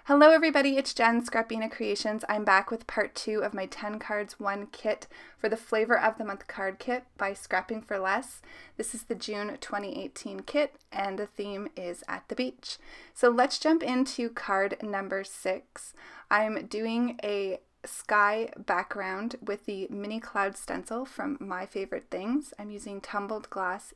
Hello everybody, it's Jen, Scrapbena Creations. I'm back with part 2 of my 10 cards 1 kit for the Flavor of the Month card kit by Scrapping for Less. This is the June 2018 kit and the theme is At the Beach. So let's jump into card number 6. I'm doing a sky background with the mini cloud stencil from My Favorite Things. I'm using Tumbled Glass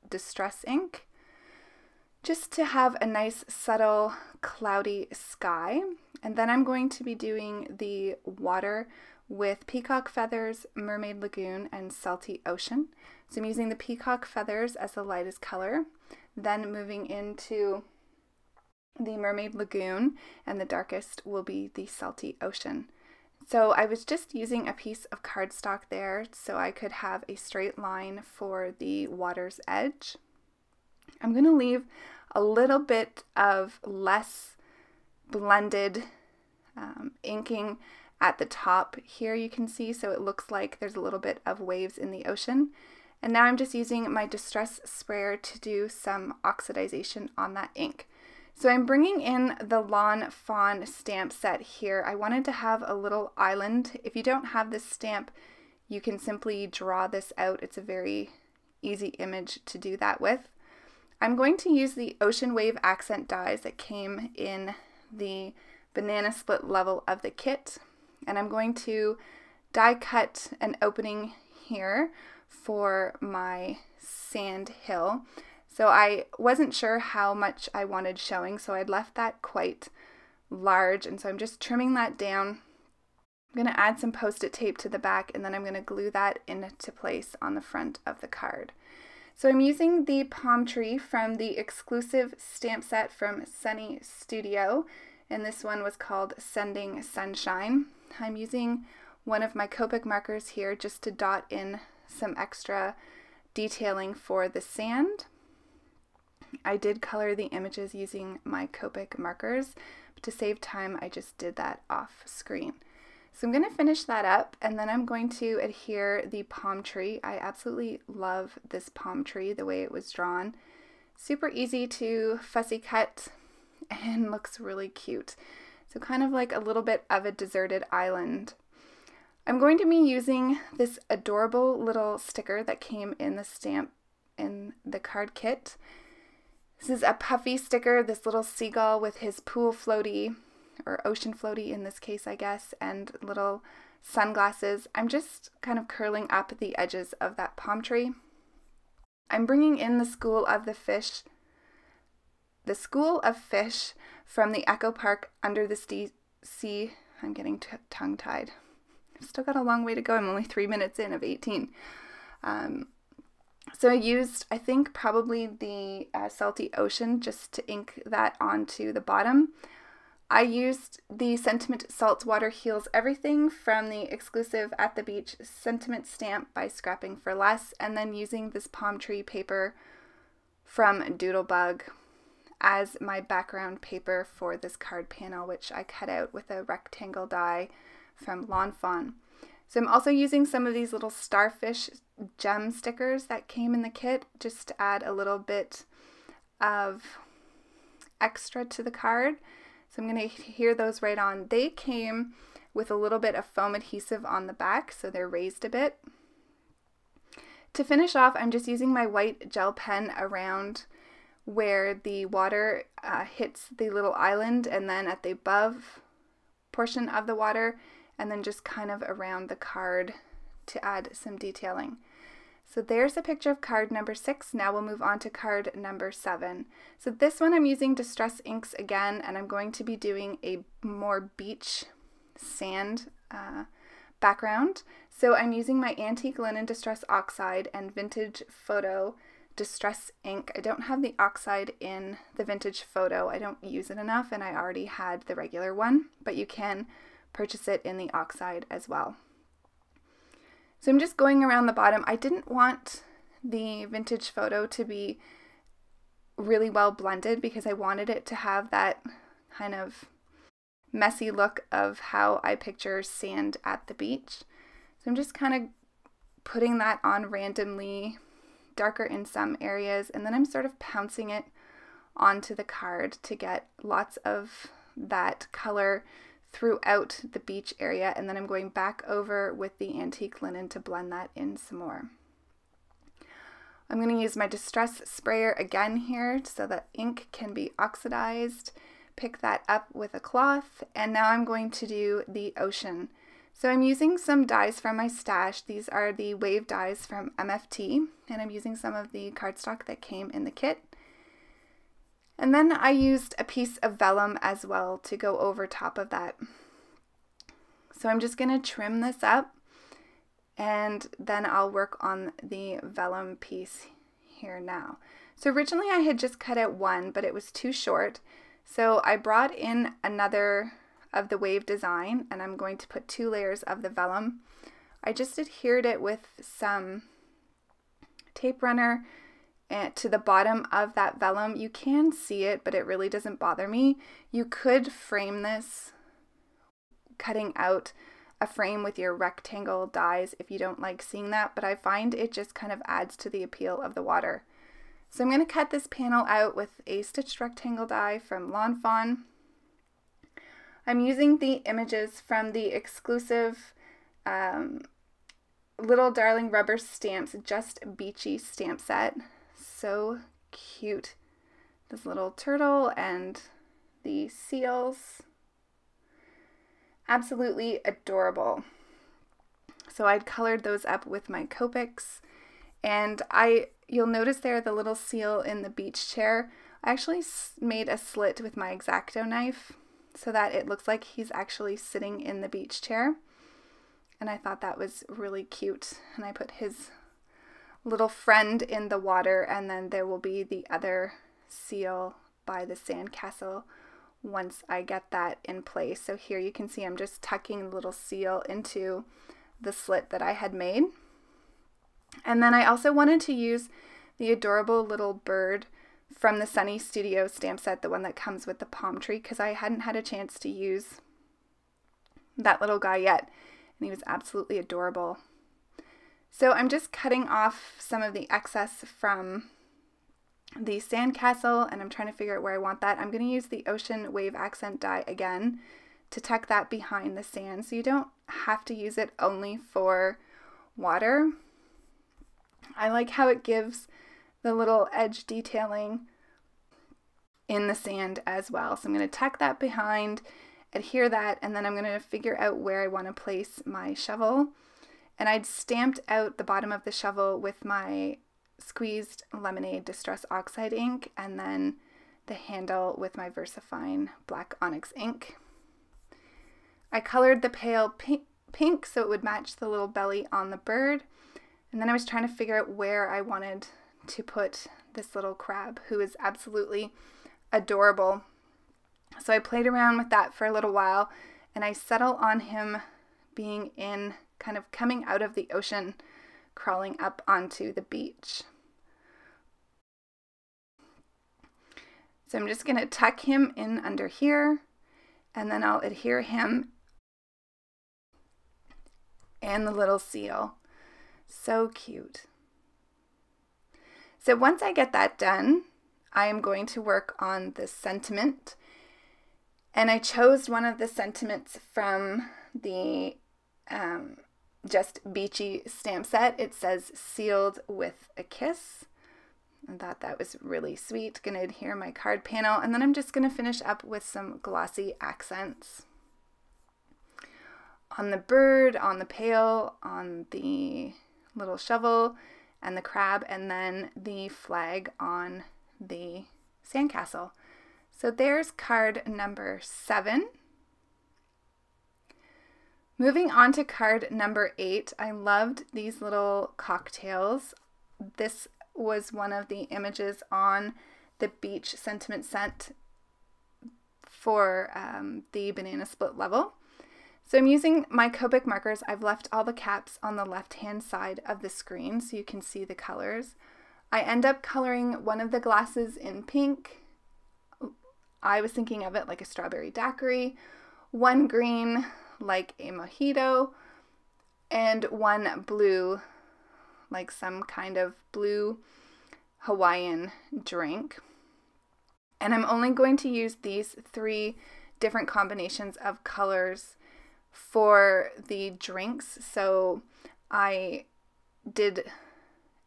Distress ink, just to have a nice subtle cloudy sky. And then I'm going to be doing the water with Peacock Feathers, Mermaid Lagoon, and Salty Ocean. So I'm using the Peacock Feathers as the lightest color, then moving into the Mermaid Lagoon, and the darkest will be the Salty Ocean. So I was just using a piece of cardstock there so I could have a straight line for the water's edge. I'm going to leave a little bit of less blended inking at the top here, you can see, so it looks like there's a little bit of waves in the ocean. And now I'm just using my Distress sprayer to do some oxidization on that ink. So I'm bringing in the Lawn Fawn stamp set here. I wanted to have a little island. If you don't have this stamp, you can simply draw this out. It's a very easy image to do that with. I'm going to use the Ocean Wave accent dies that came in the banana split level of the kit, and I'm going to die cut an opening here for my sand hill. So I wasn't sure how much I wanted showing, so I'd left that quite large, and so I'm just trimming that down. I'm going to add some post-it tape to the back, and then I'm going to glue that into place on the front of the card. So I'm using the palm tree from the exclusive stamp set from Sunny Studio, and this one was called Sending Sunshine. I'm using one of my Copic markers here just to dot in some extra detailing for the sand. I did color the images using my Copic markers, but to save time I just did that off screen. So I'm going to finish that up, and then I'm going to adhere the palm tree. I absolutely love this palm tree, the way it was drawn. Super easy to fussy cut and looks really cute. So kind of like a little bit of a deserted island. I'm going to be using this adorable little sticker that came in the stamp in the card kit. This is a puffy sticker, this little seagull with his pool floaty, or ocean floaty in this case, I guess, and little sunglasses. I'm just kind of curling up the edges of that palm tree. I'm bringing in the School of Fish from the Echo Park Under the Sea. I'm getting tongue-tied. I've still got a long way to go. I'm only 3 minutes in of 18. So I used, I think, probably the Salty Ocean just to ink that onto the bottom. I used the Sentiment Saltwater Heals Everything from the exclusive At the Beach Sentiment stamp by Scrapping for Less, and then using this palm tree paper from Doodlebug as my background paper for this card panel, which I cut out with a rectangle die from Lawn Fawn. So I'm also using some of these little starfish gem stickers that came in the kit just to add a little bit of extra to the card. So I'm going to adhere those right on. They came with a little bit of foam adhesive on the back, so they're raised a bit. To finish off, I'm just using my white gel pen around where the water hits the little island, and then at the above portion of the water, and then just kind of around the card to add some detailing. So there's a picture of card number 6. Now we'll move on to card number 7. So this one I'm using Distress inks again, and I'm going to be doing a more beach sand background. So I'm using my Antique Linen Distress Oxide and Vintage Photo Distress ink. I don't have the oxide in the Vintage Photo. I don't use it enough, and I already had the regular one, but you can purchase it in the oxide as well. So I'm just going around the bottom. I didn't want the Vintage Photo to be really well blended because I wanted it to have that kind of messy look of how I picture sand at the beach. So I'm just kind of putting that on randomly, darker in some areas, and then I'm sort of pouncing it onto the card to get lots of that color throughout the beach area, and then I'm going back over with the antique linen to blend that in some more. I'm going to use my distress sprayer again here so that ink can be oxidized. Pick that up with a cloth, and now I'm going to do the ocean. So I'm using some dyes from my stash. These are the wave dyes from MFT, and I'm using some of the cardstock that came in the kit. And then I used a piece of vellum as well to go over top of that. So I'm just going to trim this up, and then I'll work on the vellum piece here now. So originally I had just cut out one, but it was too short. So I brought in another of the wave design, and I'm going to put 2 layers of the vellum. I just adhered it with some tape runner to the bottom of that vellum. You can see it, but it really doesn't bother me. You could frame this, cutting out a frame with your rectangle dies if you don't like seeing that, but I find it just kind of adds to the appeal of the water. So I'm going to cut this panel out with a stitched rectangle die from Lawn Fawn. I'm using the images from the exclusive Little Darling Rubber Stamps Just Beachy stamp set. So cute. This little turtle and the seals. Absolutely adorable. So I'd colored those up with my Copics, and you'll notice there the little seal in the beach chair. I actually made a slit with my X-Acto knife so that it looks like he's actually sitting in the beach chair, and I thought that was really cute. And I put his little friend in the water, and then there will be the other seal by the sandcastle once I get that in place. So here you can see I'm just tucking the little seal into the slit that I had made. And then I also wanted to use the adorable little bird from the Sunny Studio stamp set, the one that comes with the palm tree, because I hadn't had a chance to use that little guy yet, and he was absolutely adorable. So I'm just cutting off some of the excess from the sandcastle, and I'm trying to figure out where I want that. I'm going to use the Ocean Wave Accent die again to tuck that behind the sand, so you don't have to use it only for water. I like how it gives the little edge detailing in the sand as well. So I'm going to tuck that behind, adhere that, and then I'm going to figure out where I want to place my shovel. And I'd stamped out the bottom of the shovel with my Squeezed Lemonade Distress Oxide ink, and then the handle with my VersaFine Black Onyx ink. I colored the pale pink so it would match the little belly on the bird, and then I was trying to figure out where I wanted to put this little crab, who is absolutely adorable. So I played around with that for a little while, and I settle on him being in, kind of coming out of the ocean, crawling up onto the beach. So I'm just going to tuck him in under here, and then I'll adhere him and the little seal. So cute. So once I get that done, I am going to work on the sentiment, and I chose one of the sentiments from the Just Beachy stamp set. It says "Sealed with a Kiss." I thought that was really sweet. Gonna adhere my card panel, and then I'm just gonna finish up with some glossy accents on the bird, on the pail, on the little shovel and the crab, and then the flag on the sandcastle. So there's card number 7. Moving on to card number 8, I loved these little cocktails. This was one of the images on the beach sentiment set for the banana split level. So I'm using my Copic markers. I've left all the caps on the left-hand side of the screen so you can see the colors. I end up coloring one of the glasses in pink. I was thinking of it like a strawberry daiquiri, one green like a mojito, and one blue like some kind of blue Hawaiian drink. And I'm only going to use these 3 different combinations of colors for the drinks. So I did,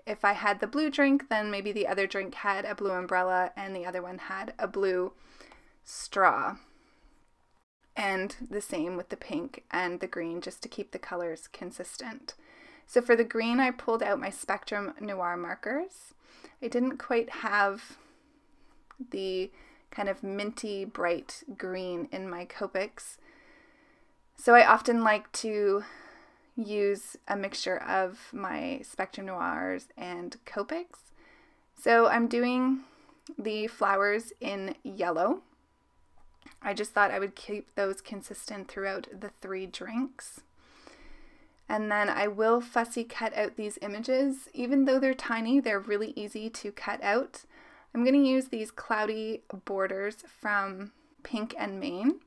if I had the blue drink, then maybe the other drink had a blue umbrella and the other one had a blue straw. And the same with the pink and the green, just to keep the colors consistent. So for the green, I pulled out my Spectrum Noir markers. I didn't quite have the kind of minty bright green in my Copics, so I often like to use a mixture of my Spectrum Noirs and Copics. So I'm doing the flowers in yellow. I just thought I would keep those consistent throughout the 3 drinks. And then I will fussy cut out these images. Even though they're tiny, they're really easy to cut out. I'm going to use these cloudy borders from Pink and Main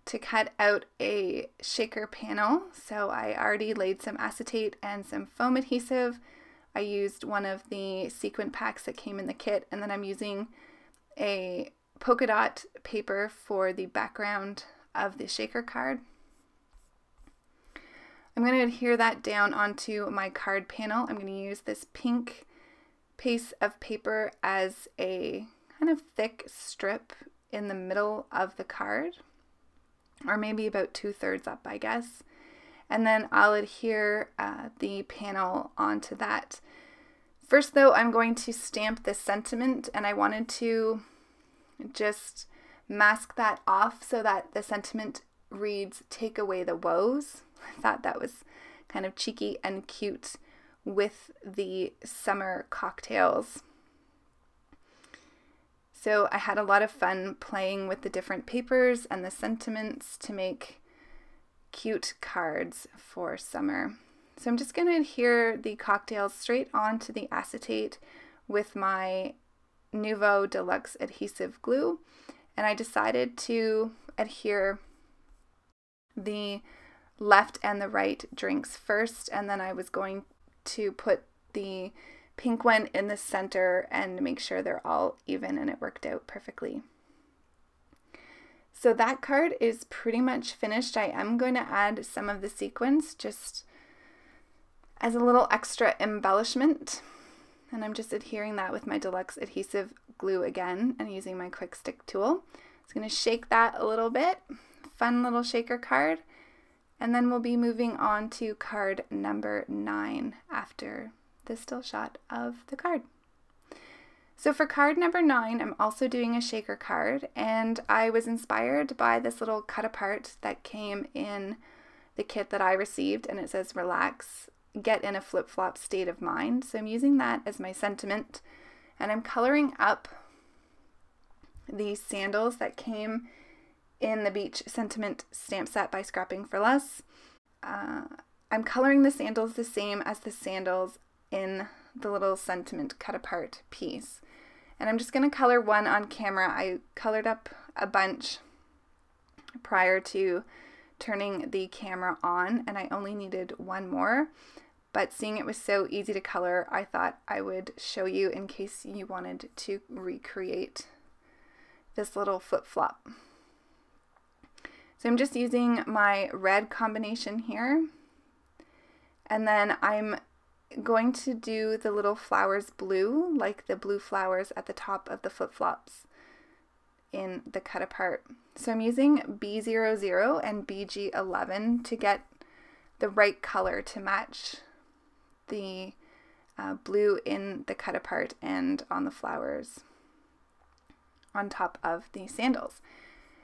to cut out a shaker panel. So I already laid some acetate and some foam adhesive. I used one of the sequin packs that came in the kit, and then I'm using a polka dot paper for the background of the shaker card. I'm going to adhere that down onto my card panel. I'm going to use this pink piece of paper as a kind of thick strip in the middle of the card, or maybe about 2/3 up, I guess. And then I'll adhere the panel onto that. First though, I'm going to stamp the sentiment, and I wanted to just mask that off so that the sentiment reads, "Take away the woes." I thought that was kind of cheeky and cute with the summer cocktails. So I had a lot of fun playing with the different papers and the sentiments to make cute cards for summer. So I'm just going to adhere the cocktails straight onto the acetate with my Nuvo Deluxe adhesive glue, and I decided to adhere the left and the right drinks first, and then I was going to put the pink one in the center and make sure they're all even, and it worked out perfectly. So that card is pretty much finished. I am going to add some of the sequins just as a little extra embellishment, and I'm just adhering that with my Deluxe adhesive glue again and using my quick stick tool. It's going to shake that a little bit. Fun little shaker card. And then we'll be moving on to card number 9 after the still shot of the card. So for card number 9, I'm also doing a shaker card, and I was inspired by this little cut apart that came in the kit that I received, and it says, "Relax, get in a flip-flop state of mind." So I'm using that as my sentiment, and I'm coloring up the sandals that came in the Beach Sentiment stamp set by Scrapping for Less. I'm coloring the sandals the same as the sandals in the little sentiment cut apart piece. And I'm just going to color one on camera. I colored up a bunch prior to turning the camera on, and I only needed one more. But seeing it was so easy to color, I thought I would show you in case you wanted to recreate this little flip-flop. So I'm just using my red combination here, and then I'm going to do the little flowers blue, like the blue flowers at the top of the flip-flops in the cut apart. So I'm using B00 and BG11 to get the right color to match the blue in the cut apart and on the flowers on top of the sandals.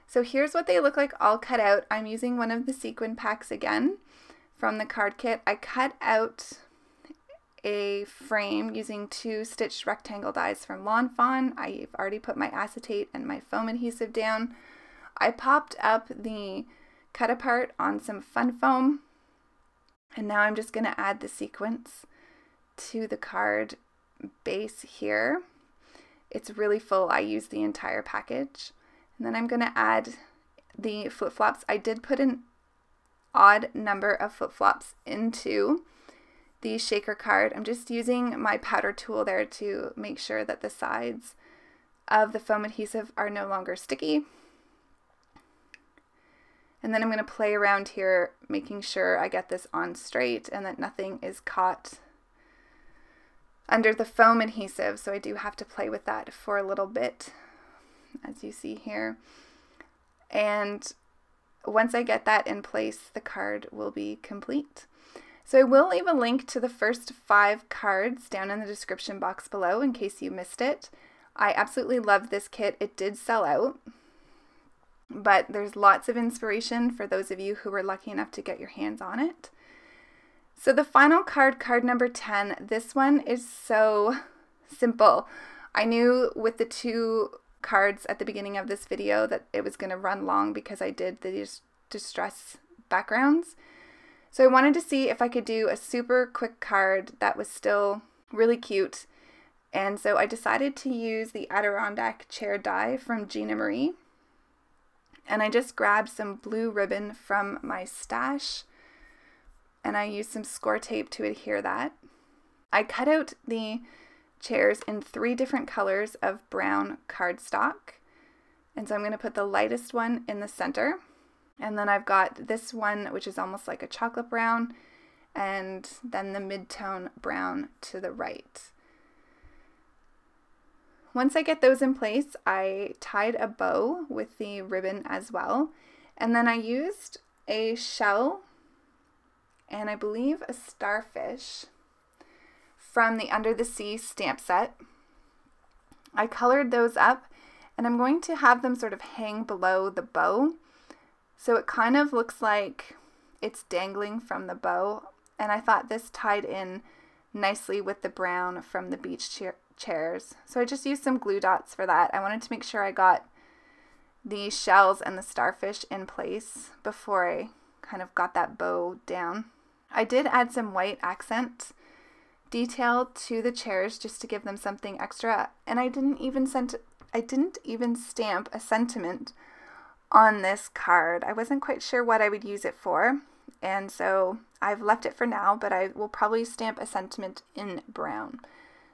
So here's what they look like all cut out. I'm using one of the sequin packs again from the card kit. I cut out a frame using 2 stitched rectangle dies from Lawn Fawn. I've already put my acetate and my foam adhesive down. I popped up the cut apart on some fun foam, and now I'm just going to add the sequins to the card base here. It's really full. I used the entire package. And then I'm going to add the flip-flops. I did put an odd number of flip-flops into the shaker card. I'm just using my powder tool there to make sure that the sides of the foam adhesive are no longer sticky. And then I'm going to play around here, making sure I get this on straight and that nothing is caught under the foam adhesive. So I do have to play with that for a little bit, as you see here. And once I get that in place, the card will be complete. So I will leave a link to the first 5 cards down in the description box below in case you missed it. I absolutely love this kit. It did sell out, but there's lots of inspiration for those of you who were lucky enough to get your hands on it. So the final card, card number 10, this one is so simple. I knew with the 2 cards at the beginning of this video that it was going to run long because I did the distress backgrounds. So I wanted to see if I could do a super quick card that was still really cute. And so I decided to use the Adirondack chair die from Gina Marie. And I just grabbed some blue ribbon from my stash and I used some score tape to adhere that. I cut out the chairs in 3 different colors of brown cardstock. And so I'm going to put the lightest one in the center. And then I've got this one, which is almost like a chocolate brown, and then the mid-tone brown to the right. Once I get those in place, I tied a bow with the ribbon as well. And then I used a shell and I believe a starfish from the Under the Sea stamp set. I colored those up and I'm going to have them sort of hang below the bow. So it kind of looks like it's dangling from the bow. And I thought this tied in nicely with the brown from the beach chairs. So I just used some glue dots for that. I wanted to make sure I got the shells and the starfish in place before I kind of got that bow down. I did add some white accent detail to the chairs just to give them something extra, and I didn't even stamp a sentiment on this card. I wasn't quite sure what I would use it for, and so I've left it for now, but I will probably stamp a sentiment in brown.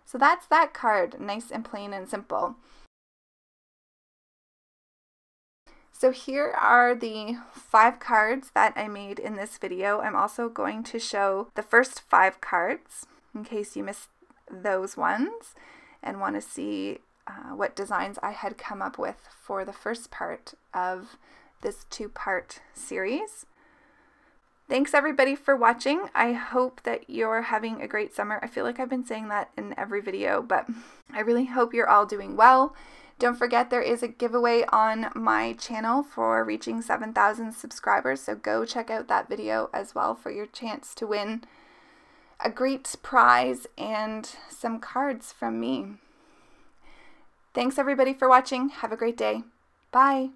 So that's that card, nice and plain and simple. So here are the 5 cards that I made in this video. I'm also going to show the first 5 cards in case you missed those ones and want to see what designs I had come up with for the first part of this 2-part series. Thanks everybody for watching. I hope that you're having a great summer. I feel like I've been saying that in every video, but I really hope you're all doing well. Don't forget there is a giveaway on my channel for reaching 7,000 subscribers, so go check out that video as well for your chance to win a great prize and some cards from me. Thanks everybody for watching. Have a great day. Bye.